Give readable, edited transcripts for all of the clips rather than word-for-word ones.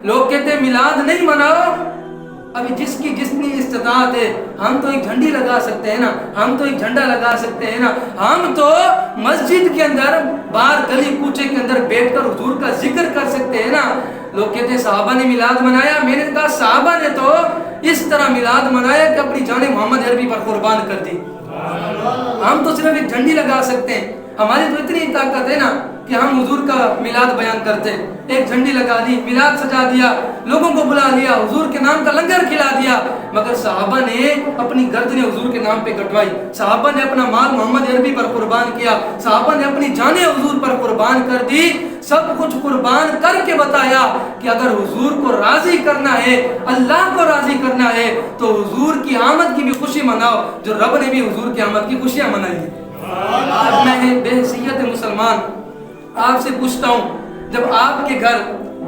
لوگ کہتے ہیں میلاد نہیں مناؤ، ابھی جس کی جتنی استطاعت ہے، ہم تو ایک جھنڈی لگا سکتے ہیں نا، ہم تو ایک جھنڈا لگا سکتے ہیں نا، ہم تو مسجد کے اندر باہر گلی کوچے کے اندر بیٹھ کر حضور کا ذکر کر سکتے ہیں نا۔ لوگ کہتے ہیں صحابہ نے میلاد منایا، میں نے کہا صحابہ نے تو اس طرح میلاد منایا کہ اپنی جان محمد عربی پر قربان کر دی، ہم تو صرف ایک جھنڈی لگا سکتے ہیں، ہماری تو اتنی طاقت ہے نا کہ ہم حضور کا میلاد بیان کرتے، ایک جھنڈی لگا دی، میلاد سجا دیا، لوگوں کو بلا لیا، حضور کے نام کا لنگر کھلا دیا، مگر صحابہ نے اپنی گردنیں حضور کے نام پہ کٹوائی، صحابہ نے اپنا مال محمد عربی پر قربان کیا، صحابہ نے اپنی جانیں حضور پر قربان کر دی، سب کچھ قربان کر کے بتایا کہ اگر حضور کو راضی کرنا ہے، اللہ کو راضی کرنا ہے تو حضور کی آمد کی بھی خوشی مناؤ، جو رب نے بھی حضور کی آمد کی خوشیاں منائی ہیں۔ اب میں بے حیثیت مسلمان آپ سے پوچھتا ہوں، جب آپ کے گھر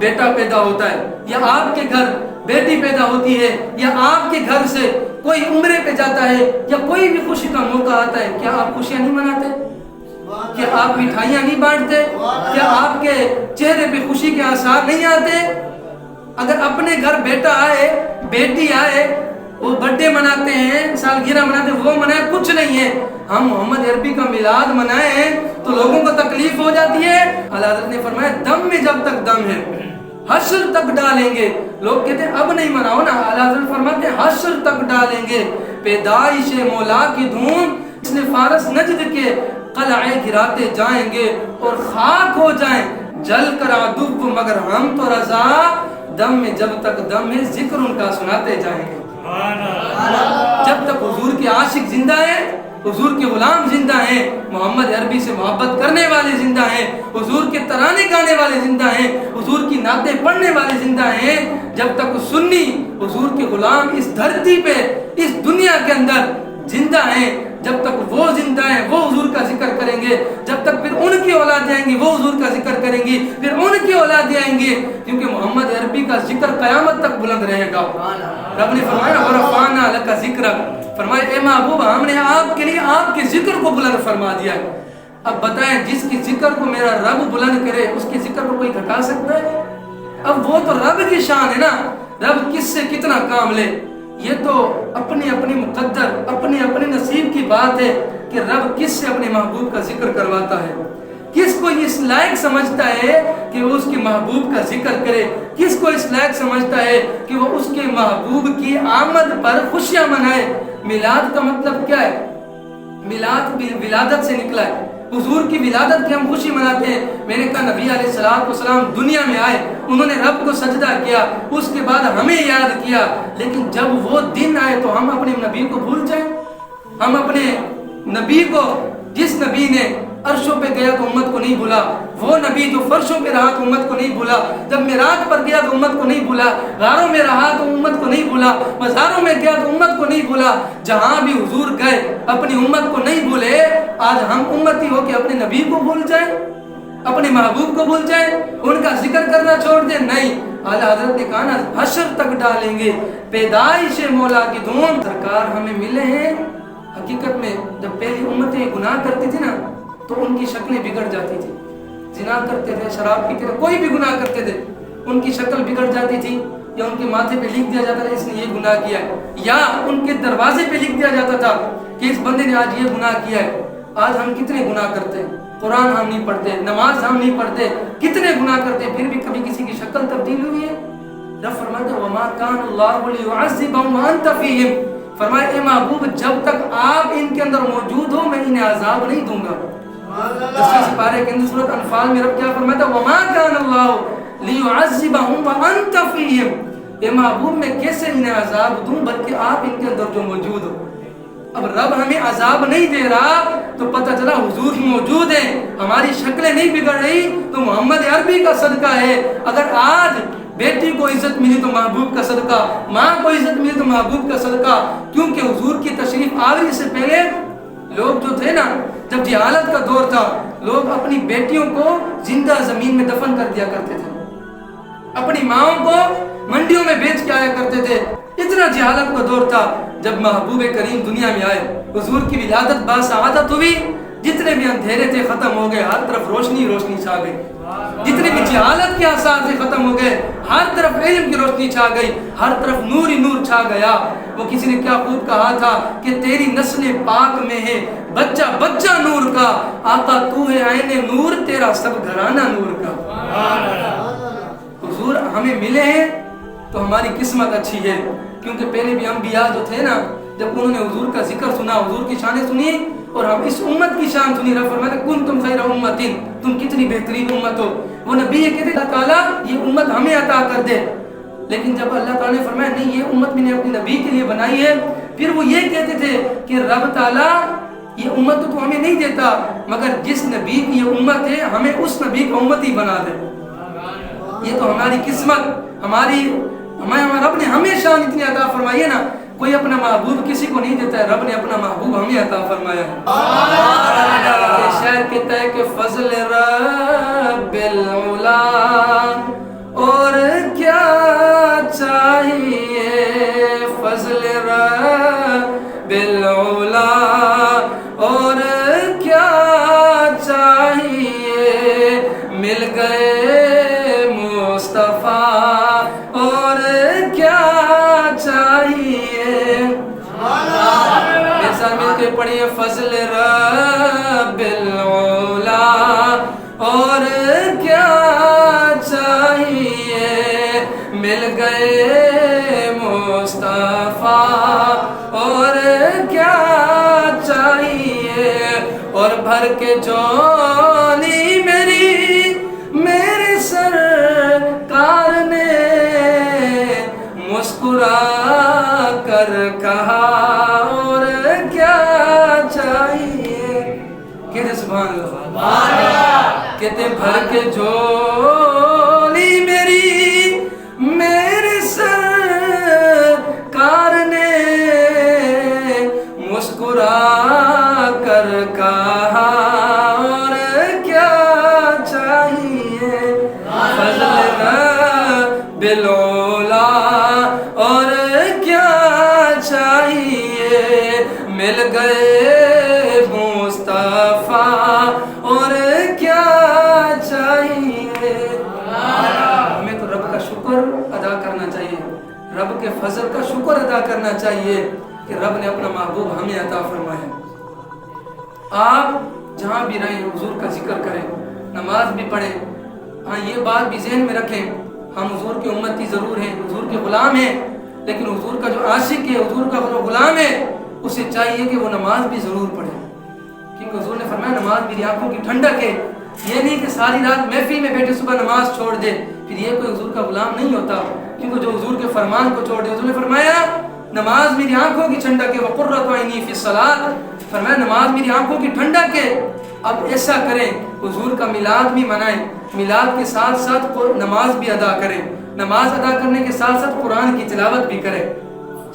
بیٹا پیدا ہوتا ہے یا آپ کے گھر بیٹی پیدا ہوتی ہے یا آپ کے گھر سے کوئی عمرے پہ جاتا ہے یا کوئی بھی خوشی کا موقع آتا ہے، کیا آپ خوشیاں نہیں مناتے؟ کیا آپ مٹھائیاں نہیں بانٹتے؟ کیا آپ کے چہرے پہ خوشی کے آثار نہیں آتے؟ اگر اپنے گھر بیٹا آئے، بیٹی آئے، وہ برتھڈے مناتے ہیں، سالگرہ مناتے ہیں، وہ منائے، کچھ نہیں ہے، ہم محمد عربی کا میلاد منائیں تو لوگوں کو تکلیف ہو جاتی ہے۔ اعلیٰ حضرت نے فرمایا دم میں جب تک دم ہے حشر تک ڈالیں گے، لوگ کہتے ہیں اب نہیں مناؤ نا، اعلیٰ حضرت فرماتے ہیں حشر تک ڈالیں گے، پیدائش مولا کی دھوم اس نے فارس نجد کے قلعے گراتے جائیں گے اور خاک ہو جائیں جل کر عدو، مگر ہم تو رضا، دم میں جب تک دم ہے ذکر ان کا سناتے جائیں گے۔ جب تک حضور کے عاشق زندہ ہیں، حضور کے غلام زندہ ہیں، محمد عربی سے محبت کرنے والے زندہ ہیں، حضور کے ترانے گانے والے زندہ ہیں، حضور کی نعتیں پڑھنے والے زندہ ہیں، جب تک سنی حضور کے غلام اس دھرتی پہ اس دنیا کے اندر زندہ ہیں، جب تک وہ زندہ ہیں وہ حضور کا ذکر کریں گے، جب تک پھر ان کی اولادیں آئیں گی وہ حضور کا ذکر کریں گی، پھر ان کی اولادیں آئیں گی، کیونکہ محمد عربی کا ذکر قیامت تک بلند رہے گا۔ رب نے فرمایا وَرَفَعْنَا لَكَ ذِكْرَكَ، فرمایا اے محبوب ہم نے آپ کے لیے آپ کے ذکر کو بلند فرما دیا ہے۔ اب بتائیں جس کی ذکر کو میرا رب بلند کرے اس کے ذکر کو کوئی گھٹا سکتا ہے؟ اب وہ تو رب کی شان ہے نا، رب کس سے کتنا کام لے، یہ تو اپنی اپنی مقدر اپنے اپنے نصیب کی بات ہے کہ رب کس سے اپنے محبوب کا ذکر کرواتا ہے، کس کو اس لائق سمجھتا ہے کہ وہ اس کے محبوب کا ذکر کرے، کس کو اس لائق سمجھتا ہے کہ وہ اس کے محبوب کی آمد پر خوشیاں منائے۔ میلاد کا مطلب کیا ہے؟ میلاد ولادت سے نکلا ہے، حضور کی ولادت کی ہم خوشی مناتے ہیں۔ میں نے کہا نبی علیہ السلام دنیا میں آئے، انہوں نے رب کو سجدہ کیا، اس کے بعد ہمیں یاد کیا، لیکن جب وہ دن آئے تو ہم اپنے نبی کو بھول جائیں، ہم اپنے نبی کو، جس نبی نے عرشوں پہ گیا تو امت کو نہیں بھولا، وہ نبی جو فرشوں پہ رہا تو امت کو نہیں بھولا، جب معراج پر گیا تو امت کو نہیں بھولا، غاروں میں رہا تو امت کو نہیں بھولا، مزاروں میں گیا تو امت کو نہیں بھولا، جہاں بھی حضور گئے اپنی امت کو نہیں بھولے۔ آج ہم امتی ہو کہ اپنے نبی کو بھول جائیں، اپنے محبوب کو بھول جائیں، ان کا ذکر کرنا چھوڑ دیں؟ نہیں، اعلیٰ حضرت نے کہا نا حشر تک ڈالیں گے پیدائش مولا کی دھوم۔ سرکار ہمیں ملے ہیں، حقیقت میں جب پہلی امتیں گناہ کرتی تھی نا تو ان کی شکلیں بگڑ جاتی تھی، زنا کرتے تھے، شراب پیتے تھے، کوئی بھی گناہ کرتے تھے، ان کی شکل بگڑ جاتی تھی، یا ان کے ماتھے پہ لکھ دیا جاتا تھا اس نے یہ گناہ کیا ہے، یا ان کے دروازے پہ لکھ دیا جاتا تھا کہ اس بندے نے آج یہ گناہ کیا ہے۔ آج ہم کتنے گناہ کرتے ہیں، قرآن ہم نہیں پڑھتے، نماز ہم نہیں پڑھتے، کتنے گناہ کرتے، پھر بھی کبھی کسی کی شکل تبدیل ہوئی ہے؟ رب فرماتا ہے وَمَا كَانَ اللَّهُ لِيُعَذِّبَهُمْ وَأَنْتَ فِيهِمْ، فرمایا اے محبوب جب تک آپ ان کے اندر موجود ہو میں انہیں عذاب نہیں دوں گا۔ 10 سپارے کے اندر سورۃ انفال میں رب کیا فرماتا ہے وَمَا كَانَ اللَّهُ لِيُعَذِّبَهُمْ وَأَنْتَ فِيهِمْ، اے محبوب میں کیسے انہیں عذاب دوں بلکہ آپ ان کے اندر جو موجود ہو۔ اب رب ہمیں عذاب نہیں دے رہا تو پتہ چلا حضور موجود ہیں، ہماری شکلیں نہیں بگڑ رہی تو محمد عربی کا صدقہ ہے۔ اگر آج بیٹی کو عزت ملی تو محبوب کا صدقہ، ماں کو عزت ملی تو محبوب کا صدقہ، کیونکہ حضور کی تشریف آوری سے پہلے لوگ جو تھے نا، جب جہالت کا دور تھا لوگ اپنی بیٹیوں کو زندہ زمین میں دفن کر دیا کرتے تھے، اپنی ماؤں کو منڈیوں میں بیچ کے آیا کرتے تھے، اتنا جہالت کا دور تھا۔ جب محبوب کریم دنیا میں آئے، حضور کی ولادت باسعادت ہوئی، جتنے بھی اندھیرے تھے ختم ہو گئے، ہر طرف روشنی روشنی چھا گئی۔ جتنے بھی جہالت کے آثار سے ختم ہو گئے، ہر طرف علم کی روشنی چھا گئی، ہر طرف نور ہی نور چھا گیا۔ وہ کسی نے کیا خوب کہا تھا کہ تیری نسل پاک میں ہے بچہ بچہ نور کا، آقا تو ہے عین نور، تیرا سب گھرانہ نور کا۔ حضور ہمیں ملے ہیں تو ہماری قسمت اچھی ہے، کیونکہ پہلے بھی انبیاء جو تھے نا، جب انہوں نے حضور کا ذکر سنا، حضور کی شانیں سنی، اور ہم اس امت کی شان سنی، رب فرماتے کنتم خیر امت، تم کتنی بہترین امت ہو۔ وہ نبی یہ کہتے اللہ تعالیٰ یہ امت ہمیں عطا کر دے، لیکن جب اللہ تعالیٰ نے فرمایا نہیں یہ امت میں نے اپنے نبی کے لیے بنائی ہے، پھر وہ یہ کہتے تھے کہ رب تعالیٰ یہ امت تو ہمیں نہیں دیتا، مگر جس نبی کی یہ امت ہے ہمیں اس نبی کا امت ہی بنا دے۔ یہ تو ہماری قسمت، ہمارے رب نے ہمیں شان اتنی عطا فرمائی ہے نا، کوئی اپنا محبوب کسی کو نہیں دیتا ہے، رب نے اپنا محبوب ہمیں عطا فرمایا ہے۔ شاعر کہتا ہے کہ فضل رب العلا اور کیا چاہیے، فضل رب العلا اور کیا چاہیے، مل گئے مصطفیٰ اور کیا چاہیے۔ میرے ساتھ مل کے پڑھیے فضل رب العلا اور کیا چاہیے، مل گئے مصطفیٰ اور کیا چاہیے، اور بھر کے جولی میرے سرکار نے مسکرا کر کہا اور کیا چاہیے۔ کہتے سبحان اللہ، کہتے بھر کے جولی میرے سرکار نے مسکرا کر کہا اور کیا چاہیے، فضل رب العلا اور کیا چاہیے، مل گئے مصطفیٰ اور کیا چاہیے۔ ہمیں تو رب کا شکر ادا کرنا چاہیے، رب کے فضل کا شکر ادا کرنا چاہیے کہ رب نے اپنا محبوب ہمیں عطا فرمایا۔ آپ جہاں بھی رہیں حضور کا ذکر کریں، نماز بھی پڑھیں، ہاں یہ بات بھی ذہن میں رکھیں ہم حضور کی امتی ضرور ہیں، حضور کے غلام ہیں، لیکن حضور کا جو عاشق ہے، حضور کا جو غلام ہے، اسے چاہیے کہ وہ نماز بھی ضرور پڑھے، کیونکہ حضور نے فرمایا نماز میری آنکھوں کی ٹھنڈک ہے۔ یہ نہیں کہ ساری رات محفل میں بیٹھے صبح نماز چھوڑ دے، پھر یہ کوئی حضور کا غلام نہیں ہوتا، کیونکہ جو حضور کے فرمان کو چھوڑ دے، حضور نے فرمایا نماز میری آنکھوں کی ٹھنڈک ہے، وقرۃ عینی فی الصلاۃ، فرمایا نماز میری آنکھوں کی ٹھنڈک ہے۔ اب ایسا کریں حضور کا میلاد بھی منائیں، میلاد کے ساتھ ساتھ نماز بھی ادا کریں، نماز ادا کرنے کے ساتھ ساتھ قرآن کی تلاوت بھی کریں،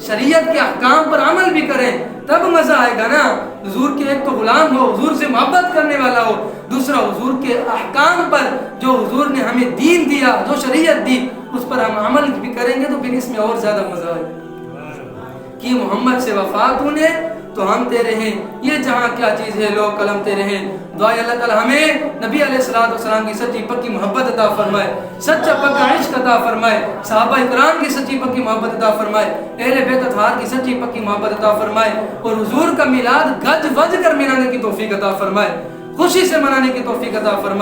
شریعت کے احکام پر عمل بھی کریں، تب مزہ آئے گا نا۔ حضور کے ایک تو غلام ہو، حضور سے محبت کرنے والا ہو، دوسرا حضور کے احکام پر جو حضور نے ہمیں دین دیا، جو شریعت دی، اس پر ہم عمل بھی کریں گے تو پھر اس میں اور زیادہ مزہ آئے گا۔ کہ محمد سے وفات ہونے تو ہم تیرے ہیں، یہ جہاں کیا چیز ہے لوگ قلم تیرے ہیں۔ دعائے اللہ تعالی ہمیں نبی علیہ الصلوۃ والسلام کی سچی پکی محبت عطا فرمائے، سچا پکا عشق عطا فرمائے، صحابہ کرام کی سچی پکی محبت عطا فرمائے، اہل بیت اطہار کی سچی پکی محبت عطا فرمائے، اور حضور کا میلاد گج وج کر منانے کی توفیق عطا فرمائے، خوشی سے منانے کی توفیق عطا فرمائے۔